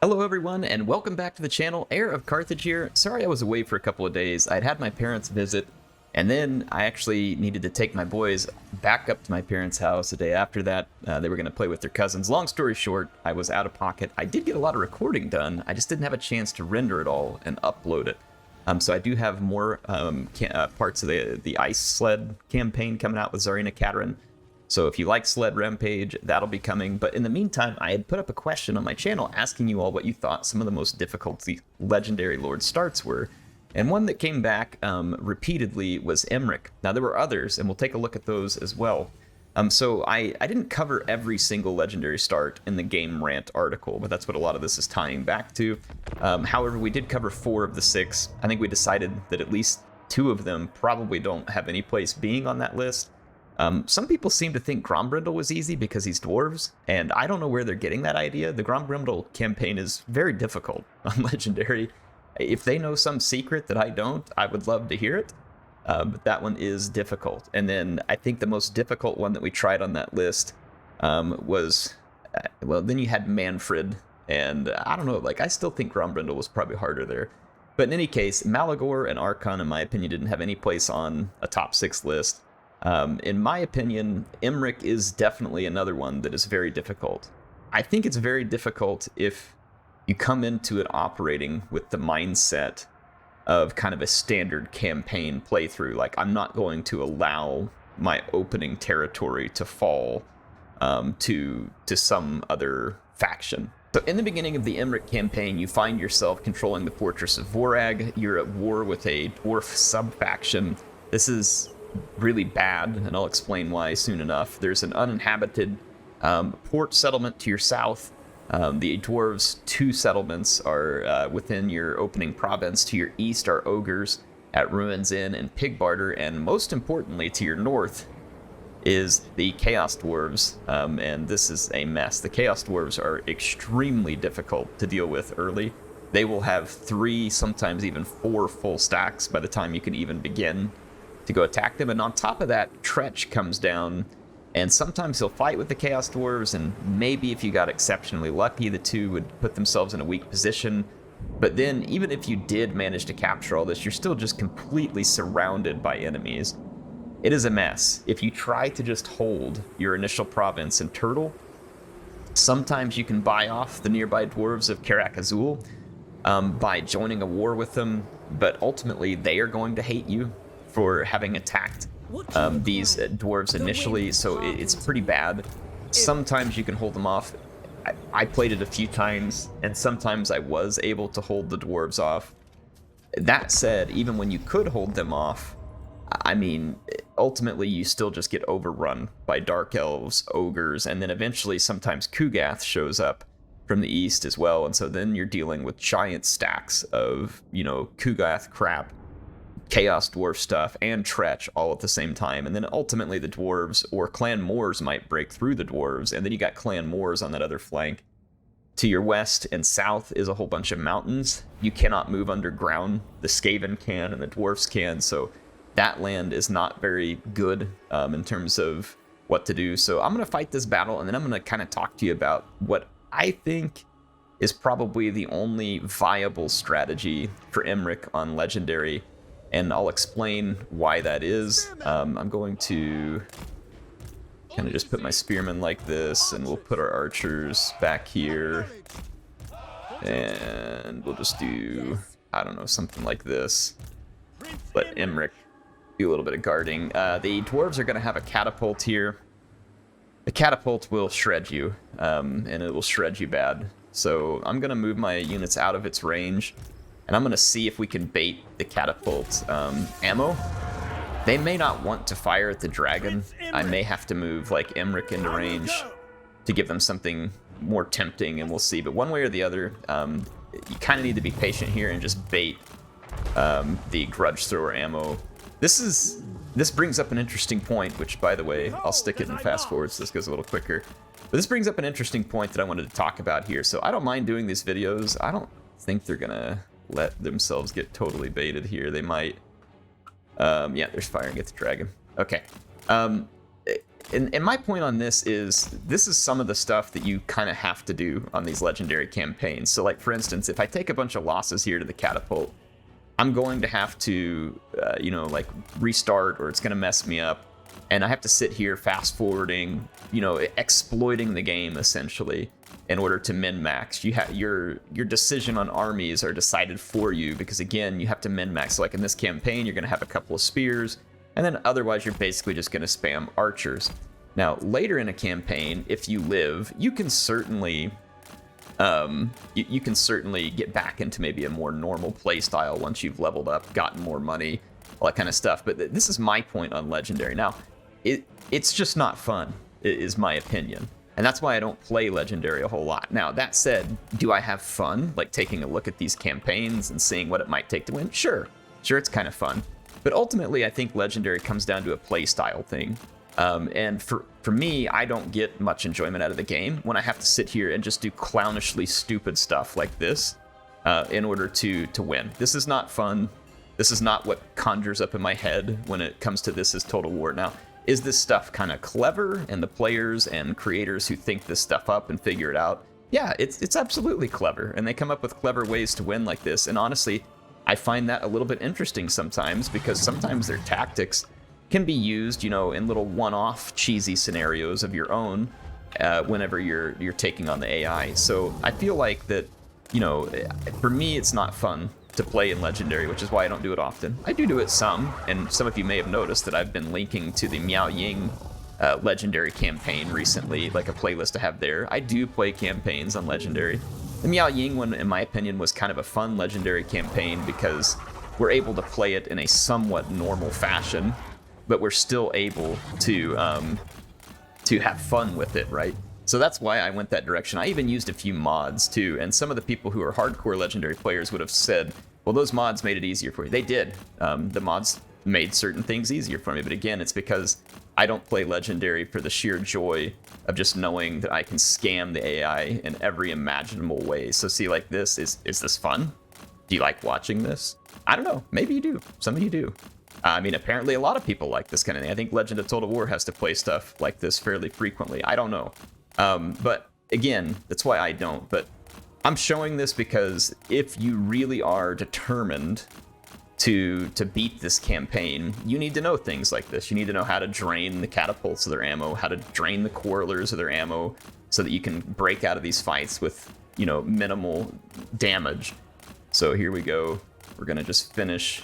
Hello everyone, and welcome back to the channel. HeirofCarthage here. Sorry I was away for a couple of days. I'd had my parents visit, and then I actually needed to take my boys back up to my parents' house a day after that. They were going to play with their cousins. Long story short, I was out of pocket. I did get a lot of recording done. I just didn't have a chance to render it all and upload it. So I do have more parts of the Ice Sled campaign coming out with Tsarina Katerin. So if you like Sled Rampage, that'll be coming. But in the meantime, I had put up a question on my channel asking you all what you thought some of the most difficult Legendary Lord starts were. And one that came back repeatedly was Imrik. Now there were others, and we'll take a look at those as well. So I didn't cover every single Legendary start in the Game Rant article, but that's what a lot of this is tying back to. However, we did cover 4 of the 6. I think we decided that at least 2 of them probably don't have any place being on that list. Some people seem to think Grombrindal was easy because he's dwarves, and I don't know where they're getting that idea. The Grombrindal campaign is very difficult on Legendary. If they know some secret that I don't, I would love to hear it, but that one is difficult. And then I think the most difficult one that we tried on that list was, well, then you had Manfred, and I don't know, like, I still think Grombrindal was probably harder there. But in any case, Malagor and Archon, in my opinion, didn't have any place on a top 6 list. In my opinion, Imrik is definitely another one that is very difficult. I think it's very difficult if you come into it operating with the mindset of kind of a standard campaign playthrough. Like, I'm not going to allow my opening territory to fall to some other faction. So in the beginning of the Imrik campaign, you find yourself controlling the Fortress of Vorag. You're at war with a dwarf sub-faction. This is really bad, and I'll explain why soon enough. There's an uninhabited port settlement to your south. The dwarves' 2 settlements are within your opening province. To your east are ogres at Ruins Inn and Pigbarter, and most importantly, to your north is the Chaos Dwarves, and this is a mess. The Chaos Dwarves are extremely difficult to deal with early. They will have 3, sometimes even 4 full stacks by the time you can even begin to go attack them. And on top of that, Tretch comes down, and sometimes he'll fight with the Chaos Dwarves, and maybe if you got exceptionally lucky, the 2 would put themselves in a weak position. But then, even if you did manage to capture all this, you're still just completely surrounded by enemies. It is a mess. If you try to just hold your initial province in Turtle, sometimes you can buy off the nearby dwarves of Karak Azul by joining a war with them, but ultimately they are going to hate you for having attacked these dwarves initially, so it's pretty bad. Sometimes you can hold them off. I played it a few times, and sometimes I was able to hold the dwarves off. That said, even when you could hold them off, I mean, ultimately you still just get overrun by dark elves, ogres, and then eventually sometimes Kugath shows up from the east as well, and so then you're dealing with giant stacks of, you know, Kugath crap, Chaos Dwarf stuff, and Tretch all at the same time. And then ultimately the dwarves or Clan Moors might break through the dwarves, and then you got Clan Moors on that other flank. To your west and south is a whole bunch of mountains. You cannot move underground. The Skaven can and the dwarfs can, so that land is not very good in terms of what to do. So I'm going to fight this battle, and then I'm going to kind of talk to you about what I think is probably the only viable strategy for Imrik on Legendary, and I'll explain why that is. I'm going to kind of just put my spearmen like this, and we'll put our archers back here, and we'll just do, I don't know, something like this. Let Imrik do a little bit of guarding. The dwarves are going to have a catapult here. The catapult will shred you, and it will shred you bad. So I'm going to move my units out of its range, and I'm going to see if we can bait the catapult ammo. They may not want to fire at the dragon. I may have to move, like, Imrik into range to give them something more tempting, and we'll see. But one way or the other, you kind of need to be patient here and just bait the grudge thrower ammo. This brings up an interesting point, which, by the way, I'll stick it in fast forward so this goes a little quicker. But this brings up an interesting point that I wanted to talk about here. So I don't mind doing these videos. I don't think they're gonna let themselves get totally baited here. They might. Yeah, there's firing at the dragon. Okay. and my point on this is some of the stuff that you kind of have to do on these legendary campaigns. So like, for instance, if I take a bunch of losses here to the catapult, I'm going to have to, you know, like restart, or it's going to mess me up. And I have to sit here fast forwarding, you know, exploiting the game essentially in order to min-max. Your decision on armies are decided for you, because again, you have to min-max. So like in this campaign, you're going to have a couple of spears, and then otherwise you're basically just going to spam archers. Now, later in a campaign, if you live, you can certainly you can certainly get back into maybe a more normal play style once you've leveled up, gotten more money, all that kind of stuff. But this is my point on Legendary. Now, it's just not fun, is my opinion. And that's why I don't play Legendary a whole lot. Now, that said, do I have fun, like taking a look at these campaigns and seeing what it might take to win? Sure, it's kind of fun. But ultimately, I think Legendary comes down to a play style thing. And for me, I don't get much enjoyment out of the game when I have to sit here and just do clownishly stupid stuff like this in order to win. This is not fun. This is not what conjures up in my head when it comes to This Is Total War. Now, is this stuff kind of clever, and the players and creators who think this stuff up and figure it out? Yeah, it's absolutely clever, and they come up with clever ways to win like this. And honestly, I find that a little bit interesting sometimes, because sometimes their tactics can be used, you know, in little one-off cheesy scenarios of your own whenever you're taking on the AI. So I feel like that, you know, for me, it's not fun to play in Legendary, which is why I don't do it often. I do it some, and some of you may have noticed that I've been linking to the Miao Ying Legendary campaign recently, like a playlist I have there. I do play campaigns on Legendary. The Miao Ying one, in my opinion, was kind of a fun Legendary campaign because we're able to play it in a somewhat normal fashion, but we're still able to have fun with it, right? So that's why I went that direction. I even used a few mods too, and some of the people who are hardcore Legendary players would have said, well, those mods made it easier for you. They did. The mods made certain things easier for me, but again, it's because I don't play Legendary for the sheer joy of just knowing that I can scam the AI in every imaginable way. So see, like this, is this fun? Do you like watching this? I don't know, maybe you do. Some of you do. I mean, apparently a lot of people like this kind of thing. I think Legend of Total War has to play stuff like this fairly frequently. I don't know. But again, that's why I don't. But I'm showing this because if you really are determined to beat this campaign, you need to know things like this. You need to know how to drain the catapults of their ammo, how to drain the quarrelers of their ammo, so that you can break out of these fights with, you know, minimal damage. So here we go. We're gonna just finish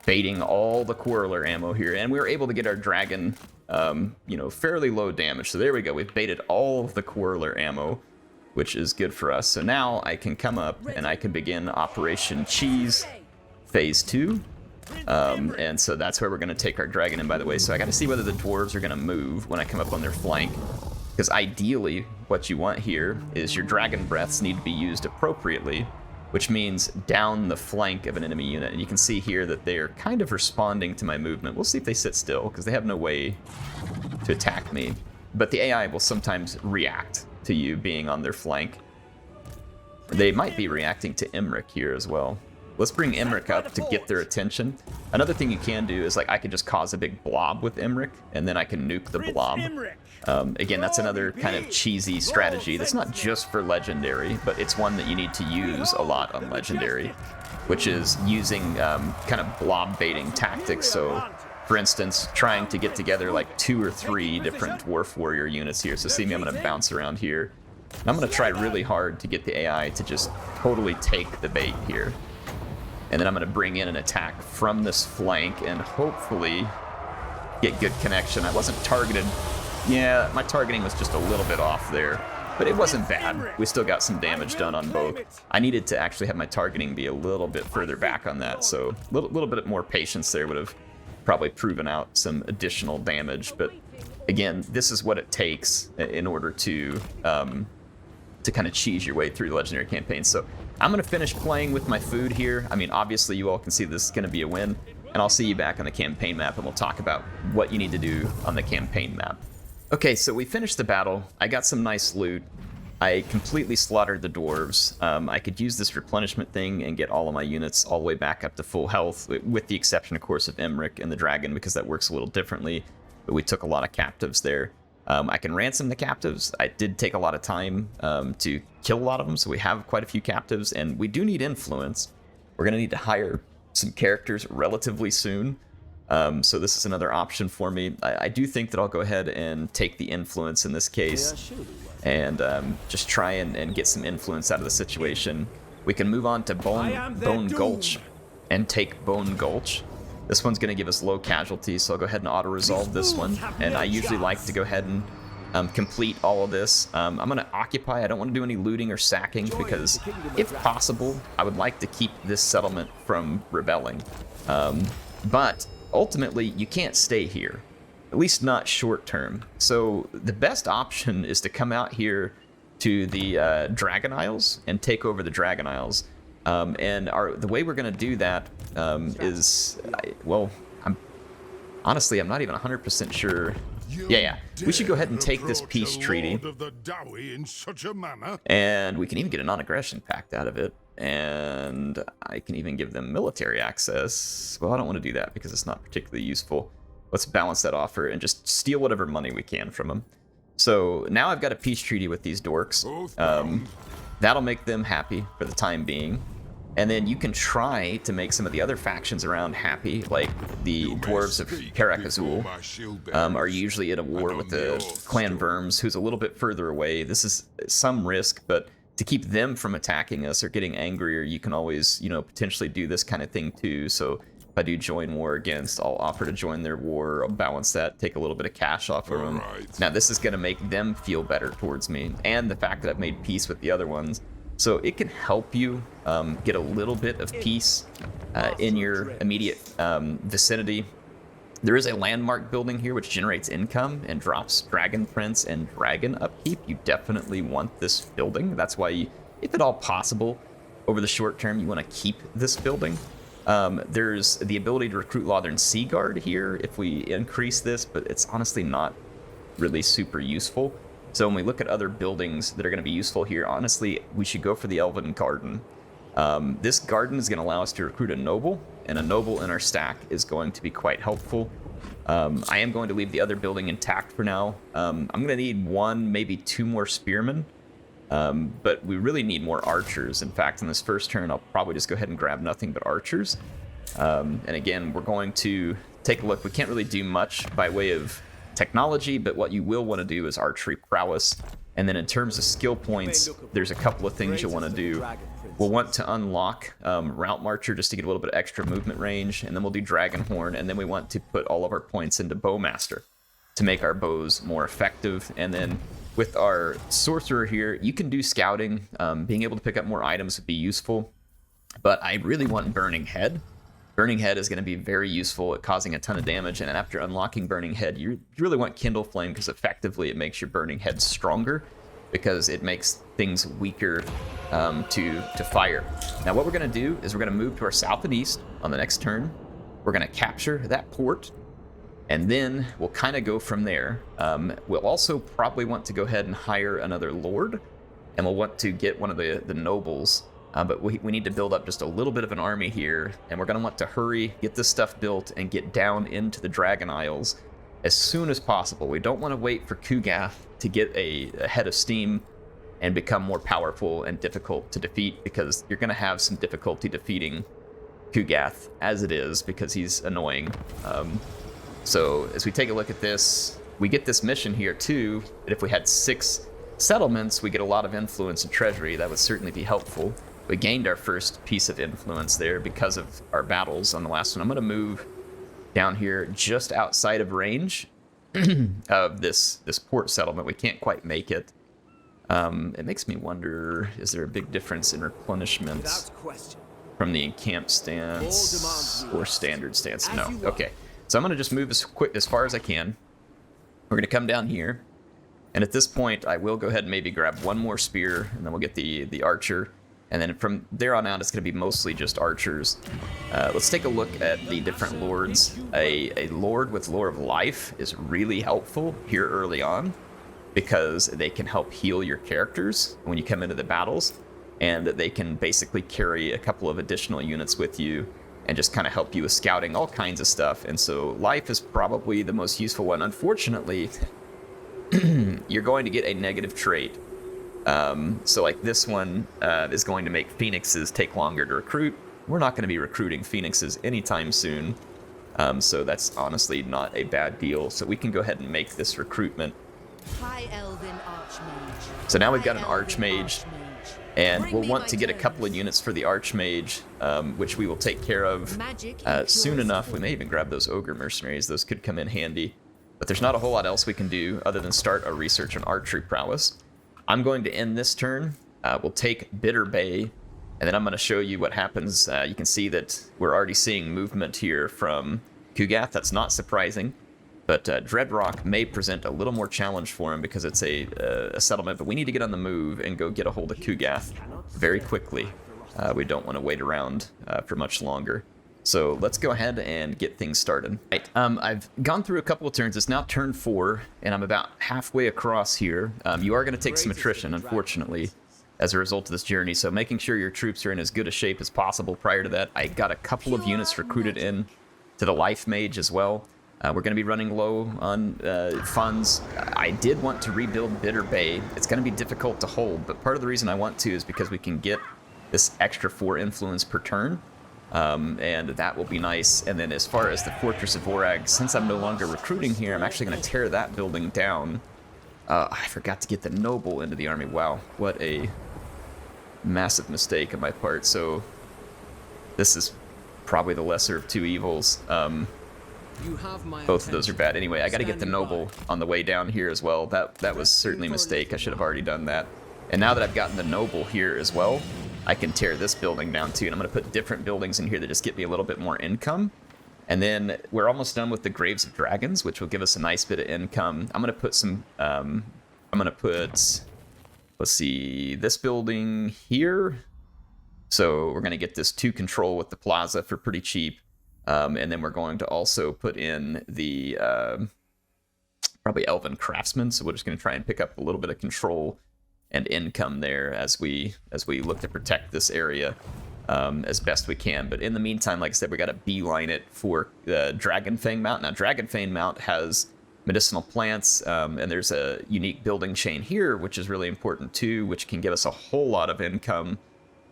baiting all the quarreler ammo here, and we were able to get our dragon, you know, fairly low damage. So there we go. We've baited all of the quarreler ammo, which is good for us. So now I can come up and I can begin Operation Cheese Phase 2. And so that's where we're going to take our dragon in, by the way. So I got to see whether the dwarves are going to move when I come up on their flank. Because ideally, what you want here is your dragon breaths need to be used appropriately, which means down the flank of an enemy unit. And you can see here that they're kind of responding to my movement. We'll see if they sit still, because they have no way to attack me. But the AI will sometimes react to you being on their flank. They might be reacting to Imrik here as well. Let's bring Imrik up to get their attention. Another thing you can do is, like, I could just cause a big blob with Imrik, and then I can nuke the blob. Again, that's another kind of cheesy strategy that's not just for Legendary, but it's one that you need to use a lot on Legendary, which is using kind of blob baiting tactics. So, for instance, trying to get together like 2 or 3 different Dwarf Warrior units here. So see me, I'm going to bounce around here. And I'm going to try really hard to get the AI to just totally take the bait here. And then I'm going to bring in an attack from this flank and hopefully get good connection. I wasn't targeted. Yeah, my targeting was just a little bit off there, but it wasn't bad. We still got some damage done on both. I needed to actually have my targeting be a little bit further back on that, so a little bit more patience there would have probably proven out some additional damage. But again, this is what it takes in order to kind of cheese your way through the Legendary campaign. So I'm going to finish playing with my food here. I mean, obviously you all can see this is going to be a win, and I'll see you back on the campaign map, and we'll talk about what you need to do on the campaign map. Okay, so we finished the battle. I got some nice loot. I completely slaughtered the dwarves. I could use this replenishment thing and get all of my units all the way back up to full health, with the exception, of course, of Imrik and the dragon, because that works a little differently. but we took a lot of captives there. I can ransom the captives. I did take a lot of time to kill a lot of them, so we have quite a few captives, and we do need influence. We're going to need to hire some characters relatively soon, so this is another option for me. I do think that I'll go ahead and take the influence in this case, and just try and get some influence out of the situation. We can move on to Bone Gulch and take Bone Gulch. This one's going to give us low casualties, so I'll go ahead and auto-resolve this one. And I usually like to go ahead and complete all of this. I'm going to occupy. I don't want to do any looting or sacking because, if possible, I would like to keep this settlement from rebelling. But ultimately, you can't stay here, at least not short term. So the best option is to come out here to the Dragon Isles and take over the Dragon Isles. And the way we're going to do that is, I'm not even 100% sure. Yeah. We should go ahead and take this peace treaty. And we can even get a non-aggression pact out of it. And I can even give them military access. Well, I don't want to do that because it's not particularly useful. Let's balance that offer and just steal whatever money we can from them. So now I've got a peace treaty with these dorks. That'll make them happy for the time being. And then you can try to make some of the other factions around happy, like the dwarves of Karak-Azul are usually at a war with the clan Verms, who's a little bit further away. This is some risk, but to keep them from attacking us or getting angrier, you can always, potentially do this kind of thing too. So if I do join war against, I'll offer to join their war, I'll balance that, take a little bit of cash off of them. Now this is going to make them feel better towards me, and the fact that I've made peace with the other ones. So it can help you get a little bit of peace in your immediate vicinity. There is a landmark building here which generates income and drops Dragon Prince and Dragon upkeep. You definitely want this building. That's why, if at all possible, over the short term, you want to keep this building. There's the ability to recruit Lothern Sea Guard here if we increase this, but it's honestly not really super useful. So when we look at other buildings that are going to be useful here, honestly, we should go for the Elven Garden. This garden is going to allow us to recruit a noble, and a noble in our stack is going to be quite helpful. I am going to leave the other building intact for now. I'm going to need one, maybe two more spearmen, but we really need more archers. In fact, in this first turn, I'll probably just go ahead and grab nothing but archers. And again, we're going to take a look. We can't really do much by way of technology, but what you will want to do is archery prowess. And then in terms of skill points, there's a couple of things you'll want to do. We'll want to unlock Route Marcher just to get a little bit of extra movement range, and then we'll do Dragon Horn, and then we want to put all of our points into Bowmaster to make our bows more effective. And then with our Sorcerer here, you can do scouting. Being able to pick up more items would be useful, but I really want Burning Head. Burning Head is going to be very useful at causing a ton of damage, and after unlocking Burning Head, you really want Kindle Flame because effectively it makes your Burning Head stronger because it makes things weaker to fire. Now what we're going to do is we're going to move to our south and east on the next turn. We're going to capture that port, and then we'll kind of go from there. We'll also probably want to go ahead and hire another lord, and we'll want to get one of the nobles. But we need to build up just a little bit of an army here, and we're going to want to hurry, get this stuff built, and get down into the Dragon Isles as soon as possible. We don't want to wait for Kugath to get a head of steam and become more powerful and difficult to defeat, because you're going to have some difficulty defeating Kugath as it is, because he's annoying. So as we take a look at this, we get this mission here too, that if we had 6 settlements, we get a lot of influence and treasury. That would certainly be helpful. We gained our first piece of influence there because of our battles on the last one. I'm going to move down here just outside of range of this port settlement. We can't quite make it. It makes me wonder, is there a big difference in replenishment from the encamped stance or standard stance? No. Okay. So I'm going to just move as far as I can. We're going to come down here. And at this point, I will go ahead and maybe grab one more spear, and then we'll get the archer. And then from there on out, it's going to be mostly just archers. Let's take a look at the different lords. A lord with Lore of Life is really helpful here early on, because they can help heal your characters when you come into the battles, and they can basically carry a couple of additional units with you and just kind of help you with scouting, all kinds of stuff. And so life is probably the most useful one. Unfortunately, you're going to get a negative trait. So like this one is going to make phoenixes take longer to recruit. We're not going to be recruiting phoenixes anytime soon. So that's honestly not a bad deal. So we can go ahead and make this recruitment. High Elven Archmage. So now we've got an Archmage, and we'll want to get a couple of units for the Archmage, which we will take care of soon enough. We may even grab those Ogre Mercenaries. Those could come in handy. But there's not a whole lot else we can do other than start our research on archery prowess. I'm going to end this turn. We'll take Bitter Bay, and then I'm going to show you what happens. You can see that we're already seeing movement here from Kugath. That's not surprising. But Dreadrock may present a little more challenge for him because it's a settlement, but we need to get on the move and go get a hold of Kugath very quickly. We don't want to wait around for much longer. So let's go ahead and get things started. Right, I've gone through a couple of turns. It's now turn 4, and I'm about halfway across here. You are going to take some attrition, unfortunately, as a result of this journey, so making sure your troops are in as good a shape as possible prior to that. I got a couple of units recruited in to the Life Mage as well. We're going to be running low on funds. I did want to rebuild Bitter Bay. It's going to be difficult to hold, but part of the reason I want to is because we can get this extra 4 influence per turn, and that will be nice. And then as far as the Fortress of Vorag, since I'm no longer recruiting here, I'm actually going to tear that building down. I forgot to get the Noble into the army. Wow, what a massive mistake on my part. So this is probably the lesser of two evils. Both of those are bad. Anyway, I got to get the Noble on the way down here as well. That was certainly a mistake. I should have already done that. And now that I've gotten the Noble here as well, I can tear this building down too. And I'm going to put different buildings in here that just get me a little bit more income. And then we're almost done with the Graves of Dragons, which will give us a nice bit of income. I'm going to put some... I'm going to put... Let's see, this building here. So we're going to get this 2 control with the plaza for pretty cheap. And then we're going to also put in the probably Elven Craftsman. So we're just going to try and pick up a little bit of control and income there as we look to protect this area as best we can. But in the meantime, like I said, we got to beeline it for Dragonfang Mount. Now, Dragonfang Mount has medicinal plants, and there's a unique building chain here, which is really important too, which can give us a whole lot of income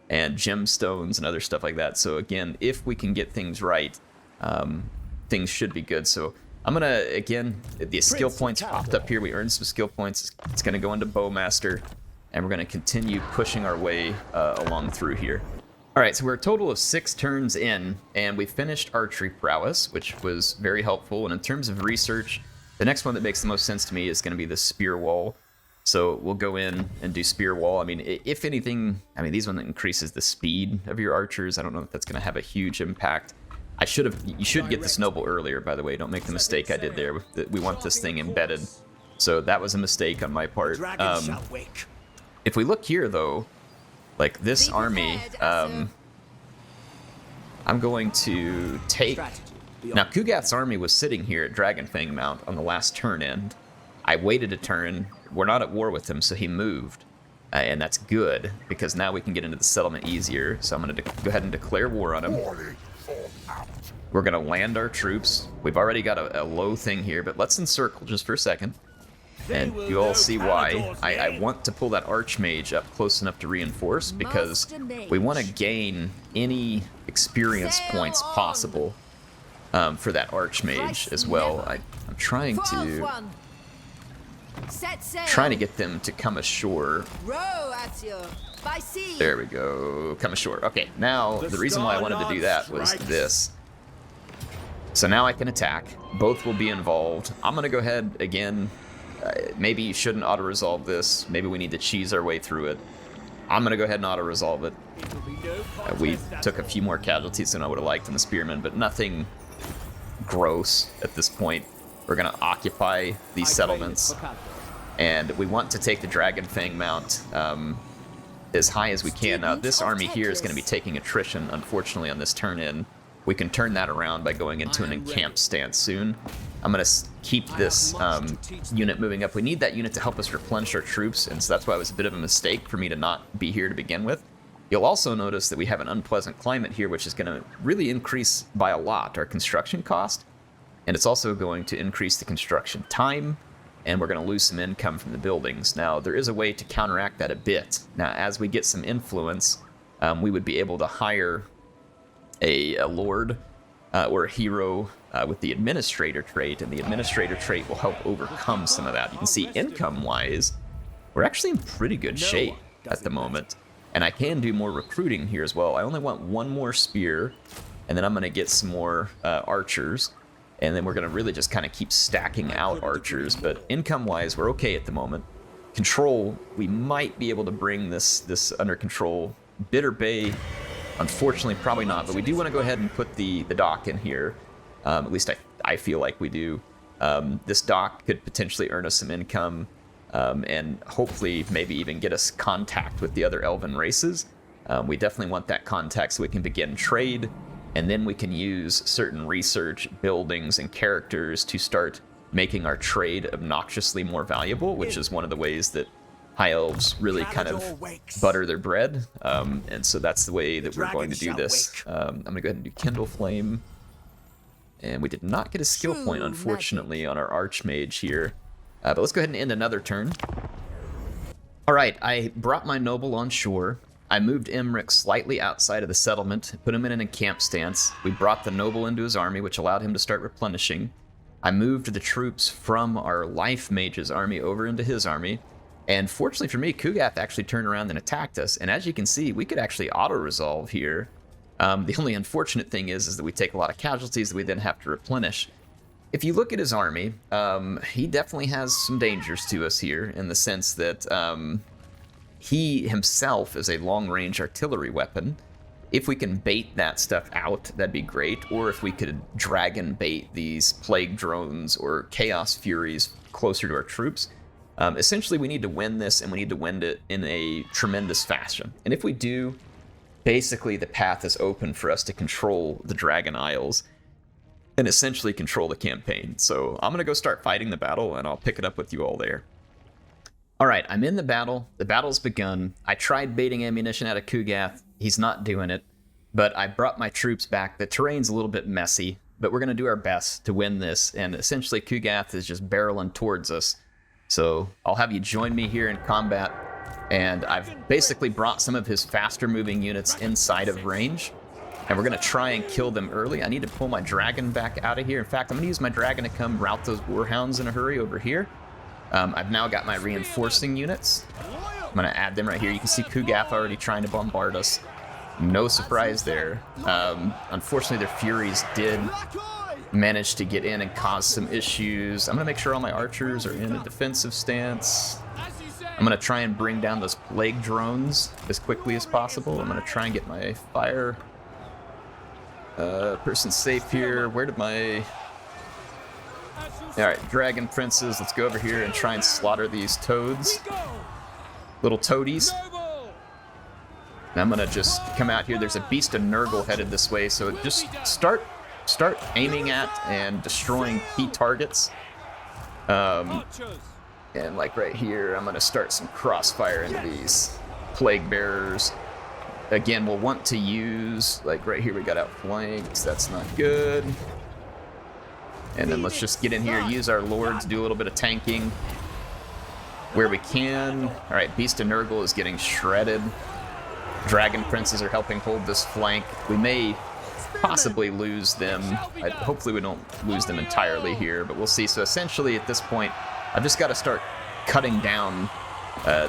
and gemstones and other stuff like that. So again, if we can get things right, things should be good. So I'm gonna, again, the skill points popped up here. We earned some skill points. It's gonna go into Bowmaster, and we're gonna continue pushing our way along through here. All right, so we're a total of 6 turns in, and we finished Archery Prowess, which was very helpful. And in terms of research, the next one that makes the most sense to me is gonna be the Spear Wall. So we'll go in and do Spear Wall. I mean, if anything, I mean, these one that increases the speed of your archers. I don't know if that's gonna have a huge impact. You should get this Noble earlier, by the way. Don't make the mistake I did there. We want this thing embedded. So that was a mistake on my part. If we look here, though, like this army, I'm going to take... Now, Kugath's army was sitting here at Dragonfang Mount on the last turn end. I waited a turn. We're not at war with him, so he moved. And that's good, because now we can get into the settlement easier. So I'm going to go ahead and declare war on him. We're going to land our troops. We've already got a low thing here, but let's encircle just for a second. And you all see why. I want to pull that Archmage up close enough to reinforce, because we want to gain any experience points possible for that Archmage as well. I'm trying to get them to come ashore. There we go. Come ashore. Okay, now the reason why I wanted to do that was this. So now I can attack. Both will be involved. I'm going to go ahead again. Maybe you shouldn't auto-resolve this. Maybe we need to cheese our way through it. I'm going to go ahead and auto-resolve it. We took a few more casualties than I would have liked in the Spearmen, but nothing gross at this point. We're going to occupy these settlements. And we want to take the Dragonfang Mount as high as we can. Now, this army here is going to be taking attrition, unfortunately, on this turn-in. We can turn that around by going into an encamped stance soon. I'm going to keep this unit moving up. We need that unit to help us replenish our troops, and so that's why it was a bit of a mistake for me to not be here to begin with. You'll also notice that we have an unpleasant climate here, which is going to really increase by a lot our construction cost, and it's also going to increase the construction time, and we're going to lose some income from the buildings. Now, there is a way to counteract that a bit. Now, as we get some influence, we would be able to hire a lord or a hero with the administrator trait, and the administrator trait will help overcome some of that. You can see income-wise, we're actually in pretty good shape at the moment. And I can do more recruiting here as well. I only want one more spear, and then I'm going to get some more archers. And then we're going to really just kind of keep stacking out archers. But income-wise, we're okay at the moment. Control, we might be able to bring this under control. Bitter Bay, unfortunately, probably not. But we do want to go ahead and put the dock in here. At least I feel like we do. This dock could potentially earn us some income. And hopefully maybe even get us contact with the other elven races. We definitely want that contact so we can begin trade, and then we can use certain research, buildings, and characters to start making our trade obnoxiously more valuable, which is one of the ways that high elves really kind of butter their bread. And so that's the way that we're going to do this. I'm going to go ahead and do Kindle Flame. And we did not get a skill point, unfortunately, on our Archmage here. But let's go ahead and end another turn. Alright, I brought my noble on shore. I moved Imrik slightly outside of the settlement, put him in an encamp stance. We brought the noble into his army, which allowed him to start replenishing. I moved the troops from our life mage's army over into his army. And fortunately for me, Kugath actually turned around and attacked us. And as you can see, we could actually auto-resolve here. The only unfortunate thing is that we take a lot of casualties that we then have to replenish. If you look at his army, he definitely has some dangers to us here in the sense that he himself is a long-range artillery weapon. If we can bait that stuff out, that'd be great. Or if we could dragon bait these plague drones or chaos furies closer to our troops. Essentially, we need to win this, and we need to win it in a tremendous fashion. And if we do, basically the path is open for us to control the Dragon Isles and essentially control the campaign. So I'm going to go start fighting the battle, and I'll pick it up with you all there. Alright, I'm in the battle. The battle's begun. I tried baiting ammunition out of Kugath. He's not doing it. But I brought my troops back. The terrain's a little bit messy, but we're going to do our best to win this. And essentially, Kugath is just barreling towards us. So I'll have you join me here in combat. And I've basically brought some of his faster-moving units inside of range. And we're going to try and kill them early. I need to pull my dragon back out of here. In fact, I'm going to use my dragon to come rout those warhounds in a hurry over here. I've now got my reinforcing units. I'm going to add them right here. You can see Kugath already trying to bombard us. No surprise there. Unfortunately, their Furies did manage to get in and cause some issues. I'm going to make sure all my archers are in a defensive stance. I'm going to try and bring down those plague drones as quickly as possible. I'm going to try and get my fire person safe here. Where did my... Alright, dragon princes, let's go over here and try and slaughter these toads. Little toadies. And I'm gonna just come out here. There's a beast of Nurgle headed this way, so just start aiming at and destroying key targets. And like right here, I'm gonna start some crossfire into these plague bearers. Again, we'll want to use, like right here we got outflanked, that's not good. And then let's just get in here, use our lords, do a little bit of tanking where we can. All right, Beast of Nurgle is getting shredded. Dragon Princes are helping hold this flank. We may possibly lose them. Hopefully we don't lose them entirely here, but we'll see. So essentially at this point, I've just got to start cutting down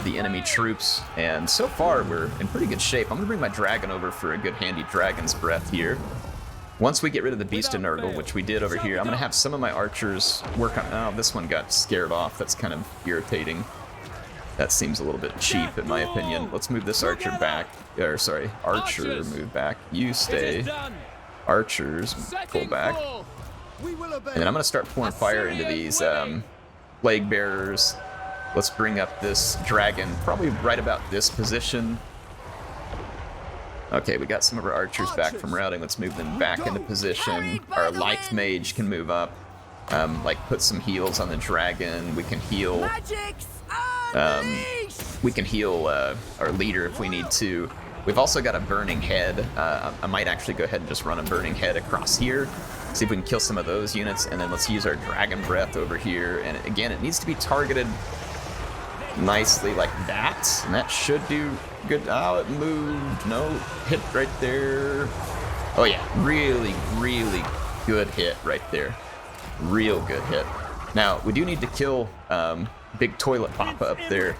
the enemy troops. And so far, we're in pretty good shape. I'm going to bring my dragon over for a good handy dragon's breath here. Once we get rid of the Beast of Nurgle, which we did over here, I'm going to have some of my archers work on... Oh, this one got scared off. That's kind of irritating. That seems a little bit cheap, in my opinion. Let's move this archer back. Or, sorry, archer, move back. You stay. Archers, pull back. And then I'm going to start pouring fire into these plague bearers. Let's bring up this dragon, probably right about this position. Okay, we got some of our archers back from routing. Let's move them back into position. Our life mage can move up. Like, put some heals on the dragon. We can heal... our leader if we need to. We've also got a burning head. I might actually go ahead and just run a burning head across here. See if we can kill some of those units, and then let's use our dragon breath over here. And again, it needs to be targeted nicely like that, and that should do good. Oh, it moved. No, hit right there. Oh yeah, really, really good hit right there. Real good hit. Now, we do need to kill Big Toilet Papa up there,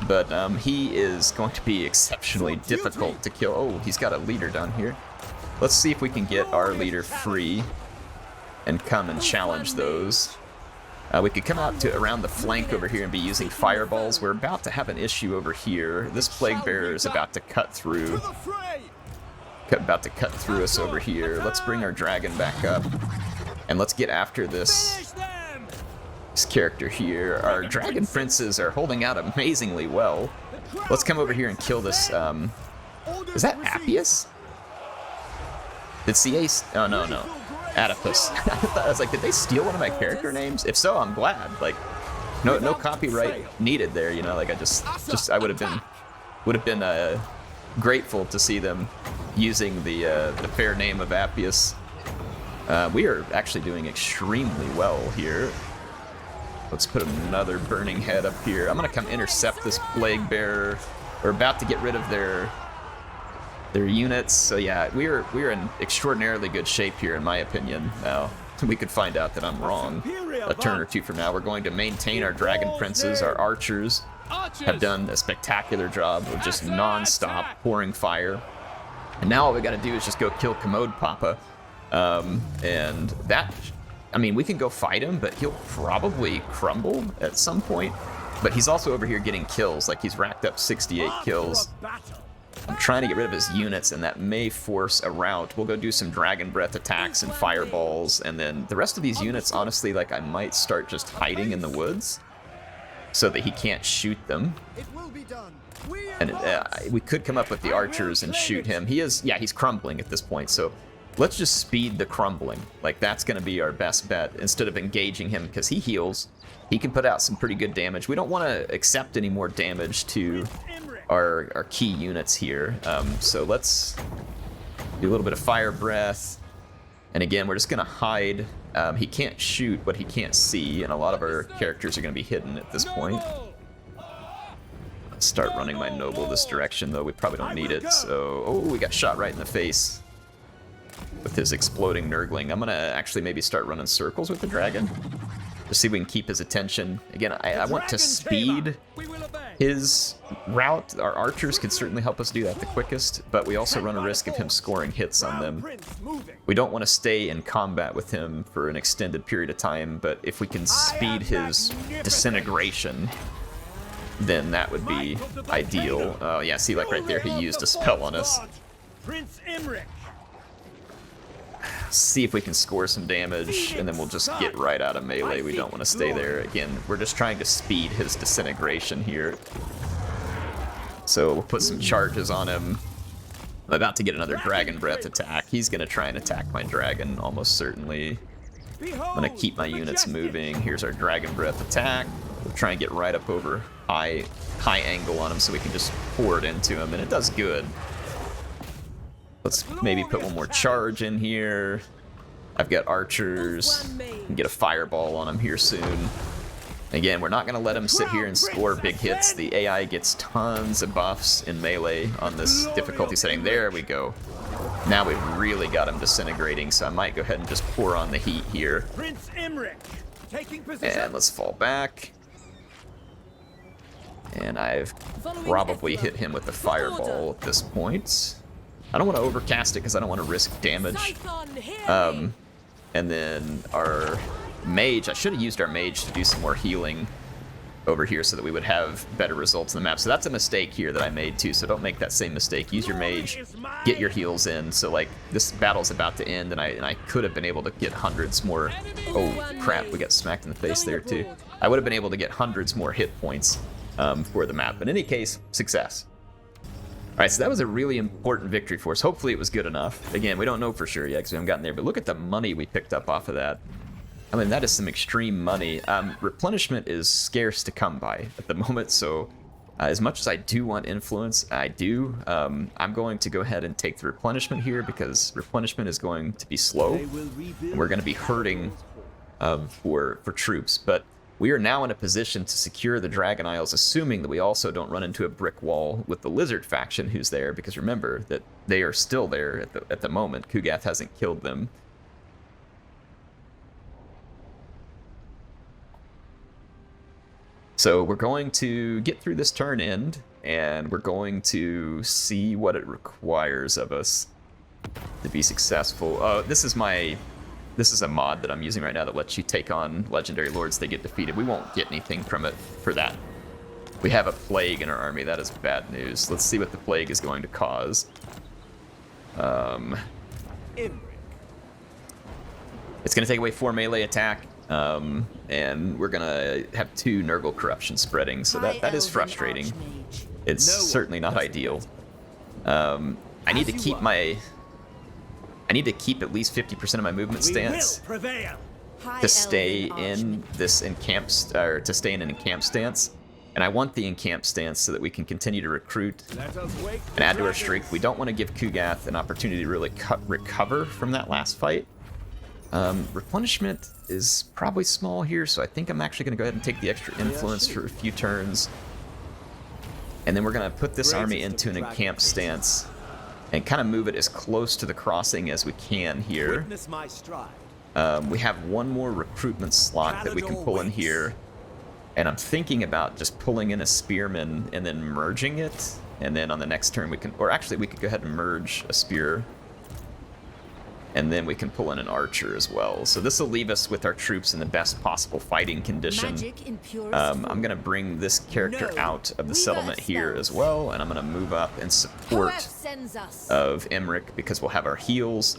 but he is going to be exceptionally difficult to kill. Oh, he's got a leader down here. Let's see if we can get our leader free and come and challenge those. We could come out to around the flank over here and be using fireballs. We're about to have an issue over here. This plague bearer is about to cut through. About to cut through us over here. Let's bring our dragon back up, and let's get after this character here. Our dragon princes are holding out amazingly well. Let's come over here and kill this. Is that Appius? Did CA? Oh no, no. Adipus. I was like, did they steal one of my character names? If so, I'm glad. Like, no copyright needed there. You know, like I would have been grateful to see them using the fair name of Appius. We are actually doing extremely well here. Let's put another burning head up here. I'm gonna come intercept this plague bearer. We're about to get rid of their units, so yeah, we're in extraordinarily good shape here, in my opinion. Now, we could find out that I'm wrong a turn or two from now. We're going to maintain our dragon princes. Our archers have done a spectacular job of just non-stop pouring fire. And now all we got to do is just go kill Commode Papa. And that, I mean, we can go fight him, but he'll probably crumble at some point. But he's also over here getting kills. Like, he's racked up 68 kills. I'm trying to get rid of his units, and that may force a rout. We'll go do some dragon breath attacks and fireballs, and then the rest of these units, honestly, like, I might start just hiding in the woods so that he can't shoot them. And we could come up with the archers and shoot him. He's crumbling at this point, so let's just speed the crumbling. Like, that's going to be our best bet instead of engaging him, because he heals. He can put out some pretty good damage. We don't want to accept any more damage to our key units here. So let's do a little bit of fire breath. And again, we're just going to hide. He can't shoot what he can't see, and a lot of our characters are going to be hidden at this point. Let's start running my noble this direction, though we probably don't need it. So, oh, we got shot right in the face with his exploding nurgling. I'm going to actually maybe start running circles with the dragon to see if we can keep his attention. Again, I want to speed his route. Our archers can certainly help us do that the quickest, but we also run a risk of him scoring hits on them. We don't want to stay in combat with him for an extended period of time, but if we can speed his disintegration, then that would be ideal. Oh yeah, see, like right there, he used a spell on us. Prince Imrik. See if we can score some damage, and then we'll just get right out of melee. We don't want to stay there. Again, we're just trying to speed his disintegration here. So we'll put some charges on him. I'm about to get another dragon breath attack. He's going to try and attack my dragon, almost certainly. I'm going to keep my units moving. Here's our dragon breath attack. We'll try and get right up over high angle on him so we can just pour it into him, and it does good. Let's maybe put one more charge in here. I've got archers. Can get a fireball on him here soon. Again, we're not going to let him sit here and score big hits. The AI gets tons of buffs in melee on this difficulty setting. There we go. Now we've really got him disintegrating, so I might go ahead and just pour on the heat here. Prince Imrik, taking position. And let's fall back. And I've probably hit him with the fireball at this point. I don't want to overcast it because I don't want to risk damage. And then our mage, I should have used our mage to do some more healing over here so that we would have better results in the map. So that's a mistake here that I made too, so don't make that same mistake. Use your mage, get your heals in. So like, this battle's about to end, and I could have been able to get hundreds more. Oh crap, we got smacked in the face there too. I would have been able to get hundreds more hit points for the map. In any case, success. Alright, so that was a really important victory for us. Hopefully it was good enough. Again, we don't know for sure yet because we haven't gotten there, but look at the money we picked up off of that. I mean, that is some extreme money. Replenishment is scarce to come by at the moment, so As much as I do want influence, I do. I'm going to go ahead and take the replenishment here because replenishment is going to be slow. And we're going to be hurting for troops. But we are now in a position to secure the Dragon Isles, assuming that we also don't run into a brick wall with the Lizard faction who's there. Because remember that they are still there at the moment. Kugath hasn't killed them. So we're going to get through this turn end, and we're going to see what it requires of us to be successful. This is a mod that I'm using right now that lets you take on legendary lords. They get defeated. We won't get anything from it for that. We have a plague in our army. That is bad news. Let's see what the plague is going to cause. Imrik. It's going to take away 4 melee attack. And we're gonna have 2 Nurgle corruption spreading, so that is frustrating. It's certainly not ideal. I need to keep at least 50% of my movement stance to stay in this encamped or to stay in an encamped stance. And I want the encamped stance so that we can continue to recruit and add to our streak. We don't want to give Kugath an opportunity to really recover from that last fight. Replenishment is probably small here, so I think I'm actually going to go ahead and take the extra influence for a few turns. And then we're going to put this army into an encamped stance and kind of move it as close to the crossing as we can here. We have 1 more recruitment slot that we can pull in here. And I'm thinking about just pulling in a spearman and then merging it. And then on the next turn we can, or actually we could go ahead and merge a spear. And then we can pull in an archer as well. So this will leave us with our troops in the best possible fighting condition. I'm going to bring this character out of the settlement here as well, and I'm going to move up in support of Imrik because we'll have our heals.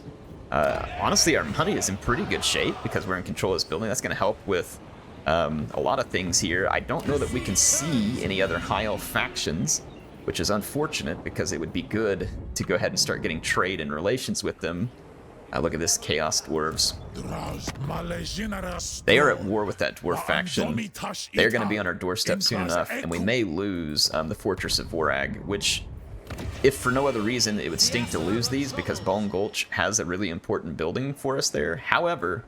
Honestly, our money is in pretty good shape because we're in control of this building. That's going to help with a lot of things here. I don't know that we can see any other high elf factions, which is unfortunate because it would be good to go ahead and start getting trade and relations with them. Look at this, Chaos Dwarves. They are at war with that Dwarf faction. They're going to be on our doorstep soon enough, and we may lose the Fortress of Vorag, which, if for no other reason, it would stink to lose these because Bone Gulch has a really important building for us there. However,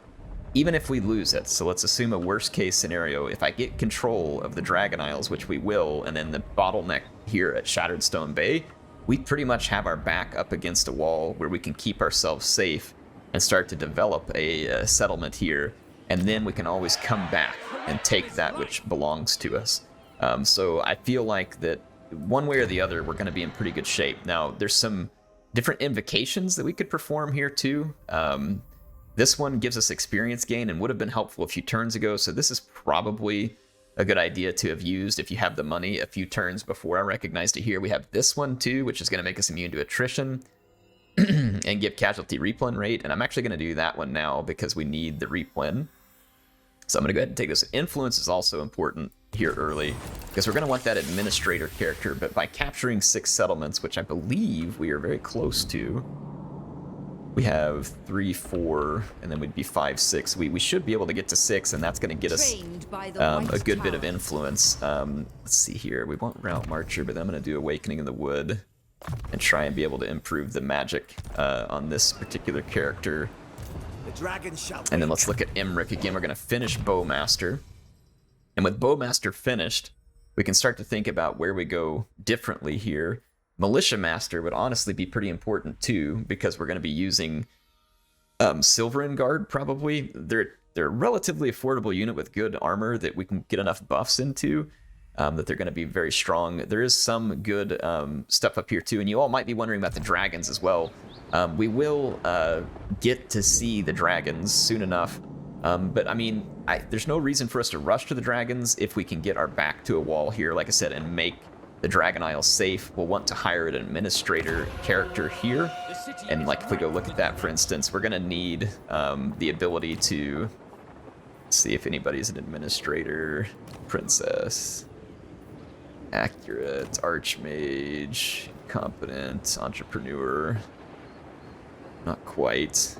even if we lose it, so let's assume a worst case scenario, if I get control of the Dragon Isles, which we will, and then the bottleneck here at Shattered Stone Bay, we pretty much have our back up against a wall where we can keep ourselves safe and start to develop a settlement here, and then we can always come back and take that which belongs to us. So I feel like that one way or the other, we're going to be in pretty good shape. Now, there's some different invocations that we could perform here too. This one gives us experience gain and would have been helpful a few turns ago, so this is probably a good idea to have used if you have the money a few turns before I recognized it here. We have this one too, which is going to make us immune to attrition and give casualty replen rate. And I'm actually going to do that one now because we need the replen. So I'm going to go ahead and take this. Influence is also important here early because we're going to want that administrator character. But by capturing 6 settlements, which I believe we are very close to, we have 3, 4, and then we'd be 5, 6. We should be able to get to 6, and that's going to get us a good bit of influence. Let's see here. We want Route Marcher, but then I'm going to do Awakening in the Wood and try and be able to improve the magic on this particular character. And then let's look at Imrik again. We're going to finish Bowmaster. And with Bowmaster finished, we can start to think about where we go differently here. Militia Master would honestly be pretty important too, because we're going to be using Silverin Guard probably. They're a relatively affordable unit with good armor that we can get enough buffs into that they're going to be very strong. There is some good stuff up here too, and you all might be wondering about the dragons as well. We will get to see the dragons soon enough, but I mean, there's no reason for us to rush to the dragons if we can get our back to a wall here, like I said, and make the Dragon Isle safe. We'll want to hire an administrator character here, and like if we go look at that, for instance, we're going to need the ability to see if anybody's an administrator. Princess, accurate, archmage, competent, entrepreneur. Not quite.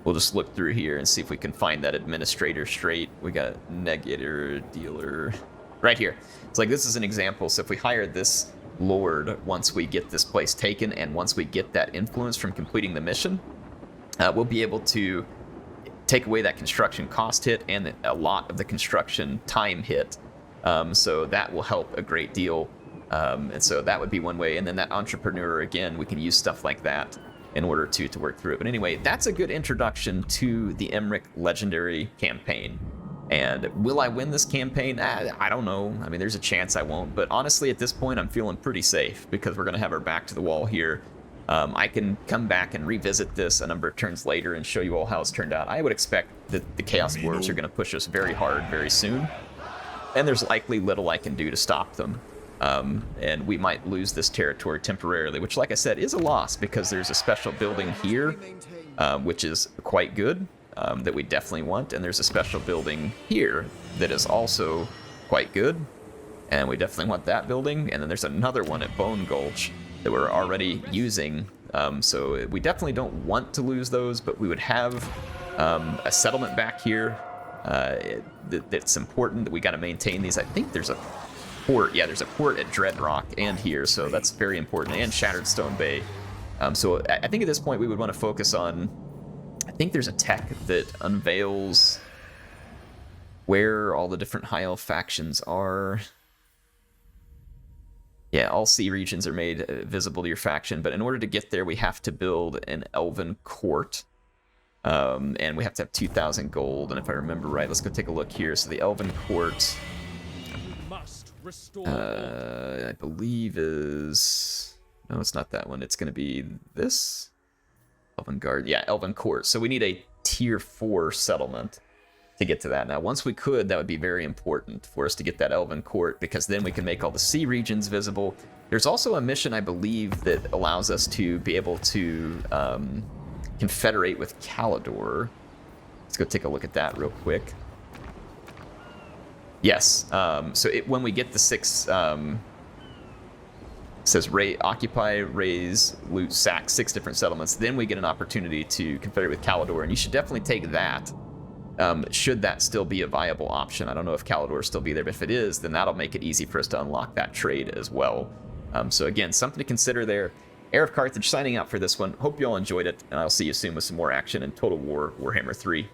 We'll just look through here and see if we can find that administrator straight. We got negator, dealer. right here. It's like this is an example. So if we hire this lord once we get this place taken and once we get that influence from completing the mission, we'll be able to take away that construction cost hit and a lot of the construction time hit. So that will help a great deal. And so that would be one way. And then that entrepreneur, again, we can use stuff like that in order to work through it. But anyway, that's a good introduction to the Imrik Legendary campaign. And will I win this campaign? I don't know. I mean, there's a chance I won't. But honestly, at this point, I'm feeling pretty safe because we're going to have our back to the wall here. I can come back and revisit this a number of turns later and show you all how it's turned out. I would expect that the Chaos Dwarves are going to push us very hard very soon. And there's likely little I can do to stop them. And we might lose this territory temporarily, which, like I said, is a loss because there's a special building here, which is quite good. That we definitely want, and there's a special building here that is also quite good, and we definitely want that building. And then there's another one at Bone Gulch that we're already using, so we definitely don't want to lose those, but we would have a settlement back here that's important that we got to maintain these. I think there's a port. Yeah, there's a port at Dreadrock and here, so that's very important, and Shattered Stone Bay. So I think at this point we would want to focus on, I think there's a tech that unveils where all the different High Elf factions are. Yeah, all sea regions are made visible to your faction, but in order to get there, we have to build an Elven Court. And we have to have 2,000 gold, and if I remember right, let's go take a look here. So the Elven Court, I believe is... No, it's not that one. It's going to be this... Elven Guard, yeah, Elven Court. So we need a tier 4 settlement to get to that. Now, once we could, that would be very important for us to get that Elven Court, because then we can make all the sea regions visible. There's also a mission, I believe, that allows us to be able to confederate with Kalidor. Let's go take a look at that real quick. Yes, so when we get the 6... says occupy, raise, loot, sack 6 different settlements, then we get an opportunity to confederate with Kalidor, and you should definitely take that, should that still be a viable option. I don't know if Kalidor will still be there, but if it is, then that'll make it easy for us to unlock that trade as well. So again, something to consider there. Heir of Carthage signing out for this one. Hope you all enjoyed it, and I'll see you soon with some more action in Total War Warhammer 3.